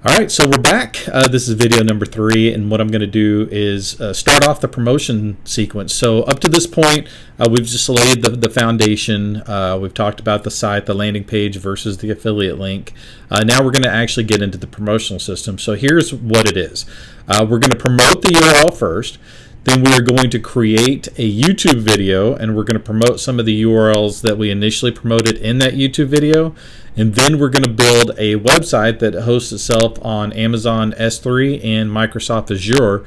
All right, so we're back. This is video number 3, and what I'm going to do is start off the promotion sequence. So up to this point, we've just laid the foundation. We've talked about the site, the landing page versus the affiliate link. Now we're going to actually get into the promotional system. So here's what it is. We're going to promote the URL first. Then we are going to create a YouTube video, and we're going to promote some of the URLs that we initially promoted in that YouTube video. And then we're going to build a website that hosts itself on Amazon S3 and Microsoft Azure.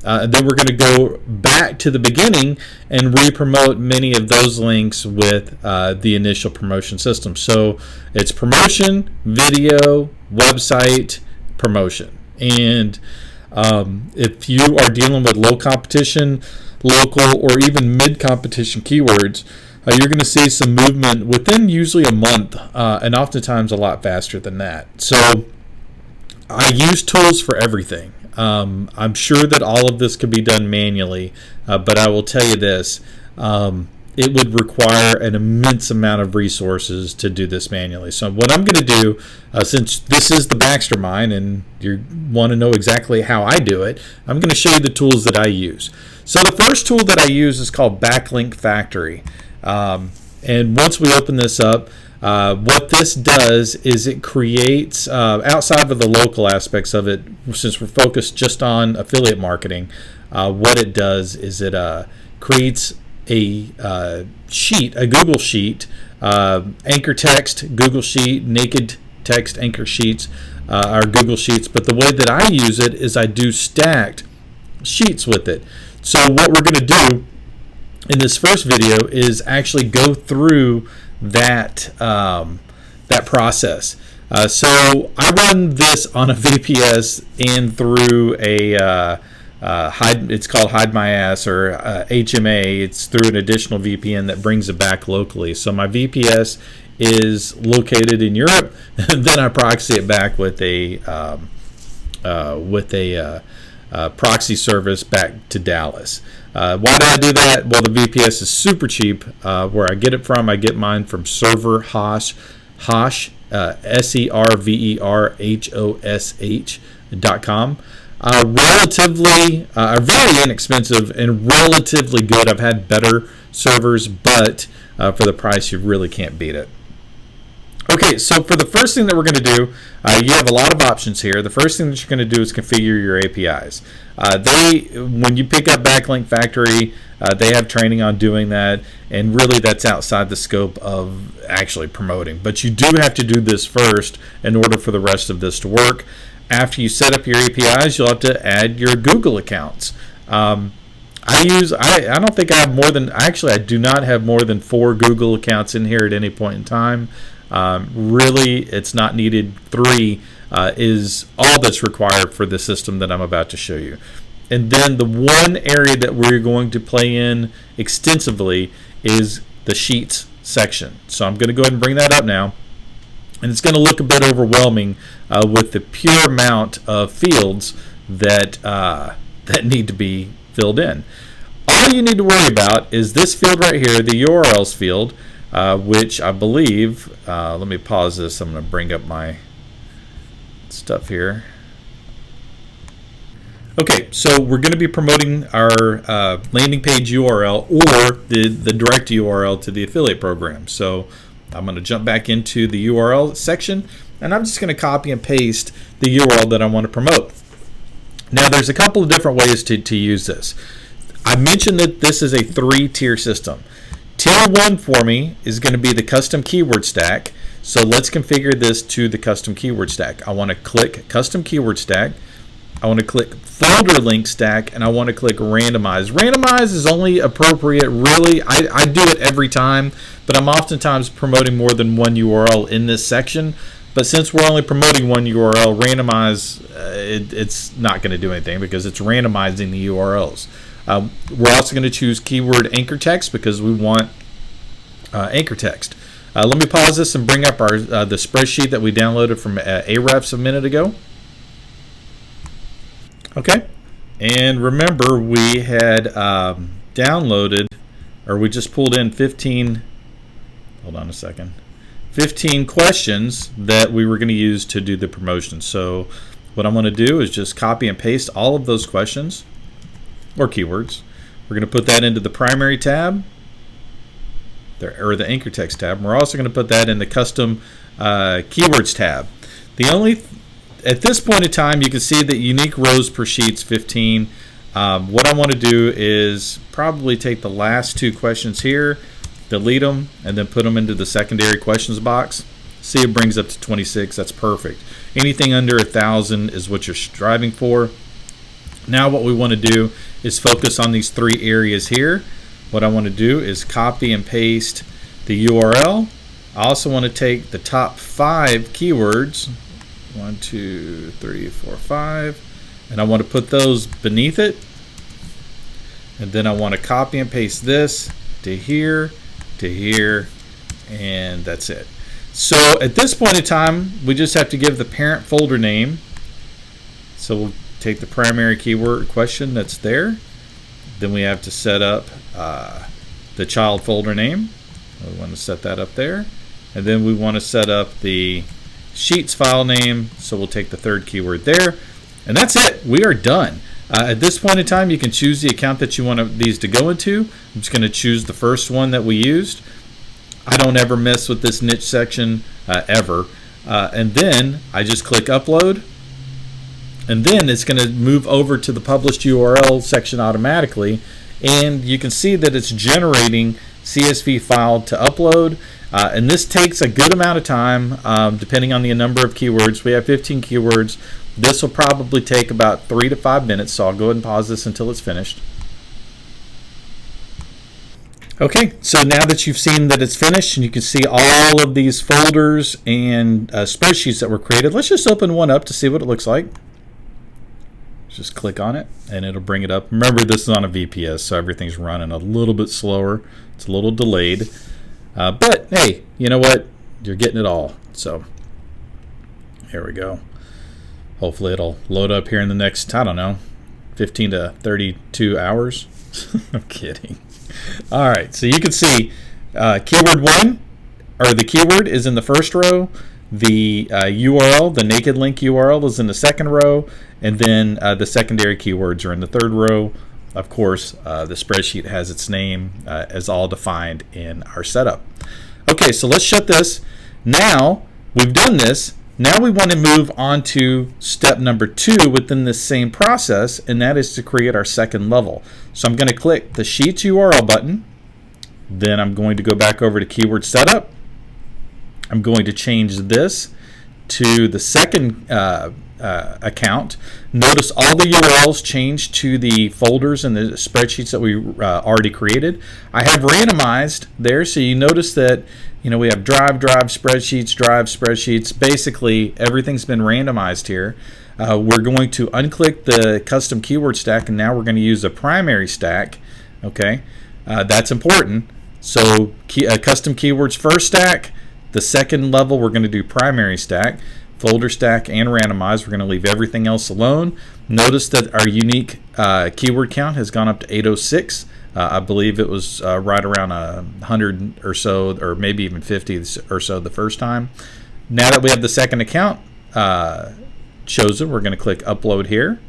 Then we're going to go back to the beginning and re-promote many of those links with the initial promotion system. So it's promotion, video, website, promotion. And if you are dealing with low competition, local, or even mid-competition keywords, you're going to see some movement within usually a month, and oftentimes a lot faster than that. So I use tools for everything. I'm sure that all of this could be done manually, but I will tell you this. It would require an immense amount of resources to do this manually. So what I'm going to do, since this is the BaxterMind and you want to know exactly how I do it, I'm going to show you the tools that I use. So the first tool that I use is called Backlink Factory. And once we open this up, what this does is it creates, outside of the local aspects of it, since we're focused just on affiliate marketing, what it does is it creates a sheet, a Google sheet, anchor text, Google sheet, naked text anchor sheets are Google sheets. But the way that I use it is I do stacked sheets with it. So what we're going to do in this first video is actually go through that that process. So I run this on a VPS and through a it's called Hide My Ass, or HMA. It's through an additional VPN that brings it back locally. So my VPS is located in Europe, and then I proxy it back with a proxy service back to Dallas. Why do I do that? Well, the VPS is super cheap. Where I get it from, I get mine from Server Hosh, serverhosh.com. Relatively, are very inexpensive and relatively good. I've had better servers, but for the price, you really can't beat it. Okay, so for the first thing that we're going to do, you have a lot of options here. The first thing that you're going to do is configure your APIs. When you pick up Backlink Factory, they have training on doing that, and really that's outside the scope of actually promoting. But you do have to do this first in order for the rest of this to work. After you set up your APIs, you'll have to add your Google accounts. I don't think I have more than, actually I do not have more than 4 Google accounts in here at any point in time. Really, it's not needed. 3 is all that's required for the system that I'm about to show you. And then the one area that we're going to play in extensively is the Sheets section. So I'm going to go ahead and bring that up now. And it's going to look a bit overwhelming with the pure amount of fields that that need to be filled in. All you need to worry about is this field right here, the URLs field, which I believe, let me pause this. I'm going to bring up my stuff here. Okay, so we're going to be promoting our landing page URL or the direct URL to the affiliate program. So I'm going to jump back into the URL section, and I'm just going to copy and paste the URL that I want to promote. Now, there's a couple of different ways to use this. I mentioned that this is a 3-tier system. Tier 1 for me is going to be the custom keyword stack. So let's configure this to the custom keyword stack. I want to click custom keyword stack. I want to click folder link stack, and I want to click randomize. Randomize is only appropriate, really. I do it every time, but I'm oftentimes promoting more than one URL in this section. But since we're only promoting one URL, randomize, it's not going to do anything because it's randomizing the URLs. We're also going to choose keyword anchor text because we want anchor text. Let me pause this and bring up our the spreadsheet that we downloaded from Ahrefs a minute ago. Okay, and remember we had downloaded, or we just pulled in 15, hold on a second, 15 questions that we were going to use to do the promotion. So what I'm going to do is just copy and paste all of those questions or keywords. We're going to put that into the primary tab, or the anchor text tab. We're also going to put that in the custom keywords tab. At this point in time, you can see that unique rows per sheet's 15. What I want to do is probably take the last two questions here, delete them, and then put them into the secondary questions box. See, it brings up to 26. That's perfect. Anything under 1,000 is what you're striving for. Now what we want to do is focus on these three areas here. What I want to do is copy and paste the URL. I also want to take the top 5 keywords, 1, 2, 3, 4, 5, and I want to put those beneath it. And then I want to copy and paste this to here, and that's it. So at this point in time, we just have to give the parent folder name. So we'll take the primary keyword question that's there. Then we have to set up the child folder name. We want to set that up there. And then we want to set up the sheets file name. So we'll take the third keyword there. And that's it. We are done. At this point in time, you can choose the account that you want these to go into. I'm just going to choose the first one that we used. I don't ever mess with this niche section ever. And then I just click upload. And then it's going to move over to the published URL section automatically. And you can see that it's generating CSV file to upload. And this takes a good amount of time depending on the number of keywords. We have 15 keywords. This will probably take about 3 to 5 minutes, so I'll go ahead and pause this until it's finished. Okay, so now that you've seen that it's finished and you can see all of these folders and spreadsheets that were created, let's just open one up to see what it looks like. Just click on it and it'll bring it up. Remember, this is on a VPS, so everything's running a little bit slower. It's a little delayed. But hey, you know what? You're getting it all. So here we go. Hopefully it'll load up here in the next, I don't know, 15 to 32 hours. I'm kidding. All right, so you can see keyword 1, or the keyword is in the first row. The URL, the naked link URL, is in the second row. And then the secondary keywords are in the third row. Of course, the spreadsheet has its name as all defined in our setup. Okay, so let's shut this. Now we've done this. Now we want to move on to step number 2 within this same process, and that is to create our second level. So I'm going to click the Sheets URL button. Then I'm going to go back over to Keyword Setup. I'm going to change this to the second account. Notice all the URLs changed to the folders and the spreadsheets that we already created. I have randomized there, so you notice that we have drive, spreadsheets. Basically, everything's been randomized here. We're going to unclick the custom keyword stack, and now we're going to use a primary stack. Okay, that's important. So custom keywords first stack. The second level, we're going to do primary stack, folder stack, and randomize. We're going to leave everything else alone. Notice that our unique keyword count has gone up to 806. I believe it was right around 100 or so, or maybe even 50 or so the first time. Now that we have the second account chosen, we're going to click upload here.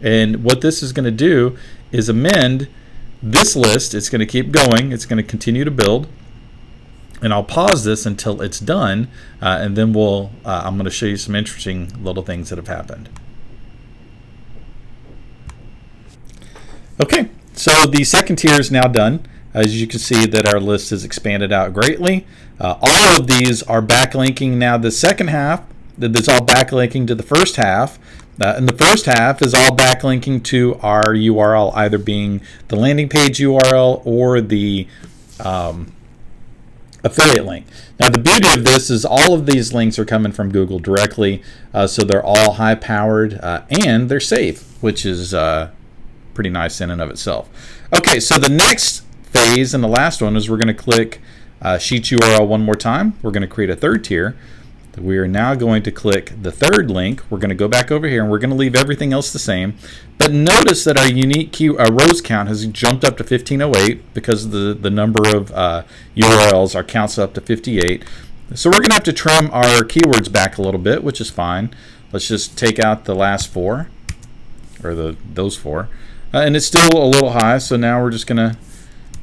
And what this is going to do is amend this list. It's going to keep going. It's going to continue to build. And I'll pause this until it's done, and then I'm going to show you some interesting little things that have happened. Okay, so the second tier is now done. As you can see that our list has expanded out greatly. All of these are backlinking now. The second half, that's all backlinking to the first half. And the first half is all backlinking to our URL, either being the landing page URL or the affiliate link. Now the beauty of this is all of these links are coming from Google directly, so they're all high powered and they're safe, which is pretty nice in and of itself. Okay, so the next phase and the last one is we're going to click Sheets URL one more time. We're going to create a third tier. We are now going to click the third link. We're going to go back over here and we're going to leave everything else the same. But notice that our unique rows count has jumped up to 1508 because of the number of URLs. Our count's up to 58. So we're going to have to trim our keywords back a little bit, which is fine. Let's just take out the last 4, or those 4. And it's still a little high, so now we're just going to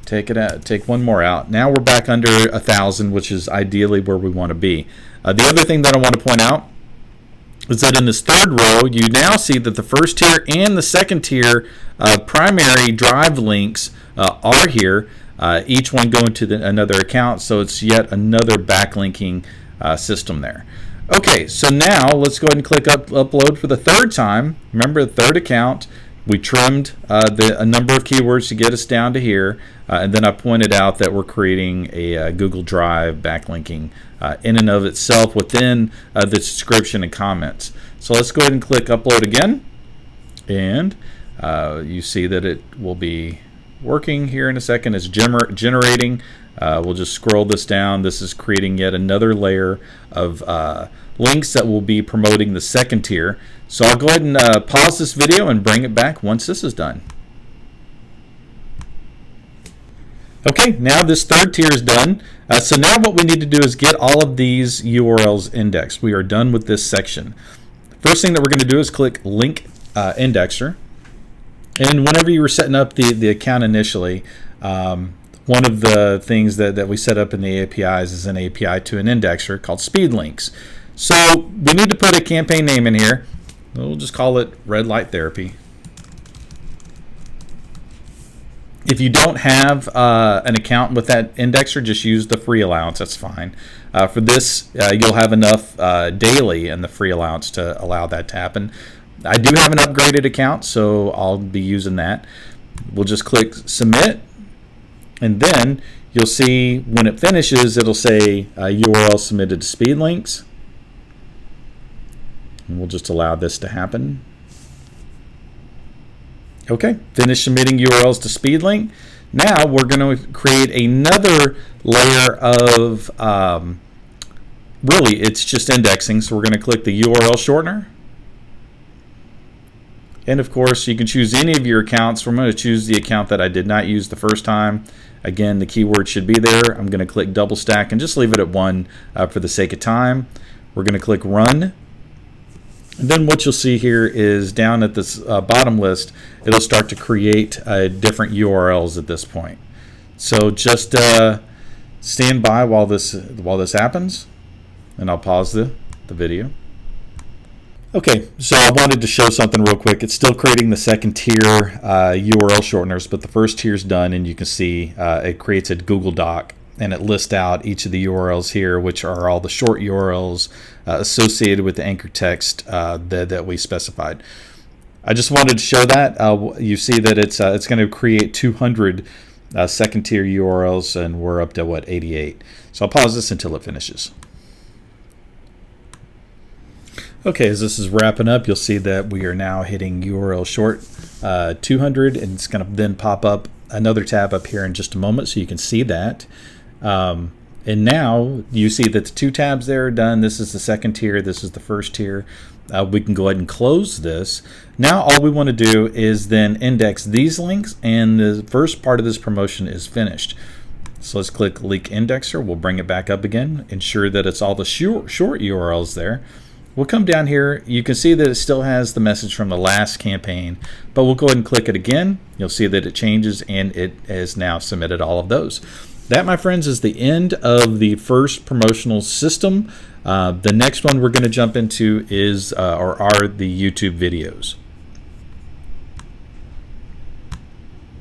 take one more out. Now we're back under 1,000, which is ideally where we want to be. The other thing that I want to point out is that in this third row, you now see that the first tier and the second tier primary drive links are here, each one going to another account, so it's yet another backlinking system there. Okay, so now let's go ahead and click upload for the third time. Remember, the third account, we trimmed a number of keywords to get us down to here, and then I pointed out that we're creating a Google Drive backlinking in and of itself within the description and comments. So let's go ahead and click upload again, and you see that it will be working here in a second. It's generating. We'll just scroll this down. This is creating yet another layer of links that will be promoting the second tier. So I'll go ahead and pause this video and bring it back once this is done. Okay, now this third tier is done. So now what we need to do is get all of these URLs indexed. We are done with this section. First thing that we're going to do is click Link Indexer. And whenever you were setting up the account initially, one of the things that we set up in the APIs is an API to an indexer called Speed Links. So we need to put a campaign name in here. We'll just call it Red Light Therapy. If you don't have an account with that indexer, just use the free allowance. That's fine. For this, you'll have enough daily in the free allowance to allow that to happen. I do have an upgraded account, so I'll be using that. We'll just click Submit, and then you'll see when it finishes, it'll say URL submitted to Speed Links. And we'll just allow this to happen. Okay, finish submitting URLs to SpeedLink. Now we're going to create another layer of, really it's just indexing. So we're going to click the URL shortener. And of course you can choose any of your accounts. I'm going to choose the account that I did not use the first time. Again, the keyword should be there. I'm going to click double stack and just leave it at 1 for the sake of time. We're going to click run. And then what you'll see here is down at this bottom list, it'll start to create different URLs at this point. So just stand by while this happens, and I'll pause the video. Okay, so I wanted to show something real quick. It's still creating the second tier URL shorteners, but the first tier is done, and you can see it creates a Google Doc. And it lists out each of the URLs here, which are all the short URLs associated with the anchor text that we specified. I just wanted to show that. You see that it's going to create 200 second tier URLs, and we're up to what, 88. So I'll pause this until it finishes. Okay, as this is wrapping up, you'll see that we are now hitting URL short 200, and it's going to then pop up another tab up here in just a moment, so you can see that. And now you see that the 2 tabs there are done. This is the second tier. This is the first tier. We can go ahead and close this. Now all we want to do is then index these links, and the first part of this promotion is finished. So let's click Link Indexer. We'll bring it back up again. Ensure that it's all the short URLs there. We'll come down here. You can see that it still has the message from the last campaign, but we'll go ahead and click it again. You'll see that it changes, and it has now submitted all of those. That, my friends, is the end of the first promotional system. The next one we're going to jump into is are the YouTube videos.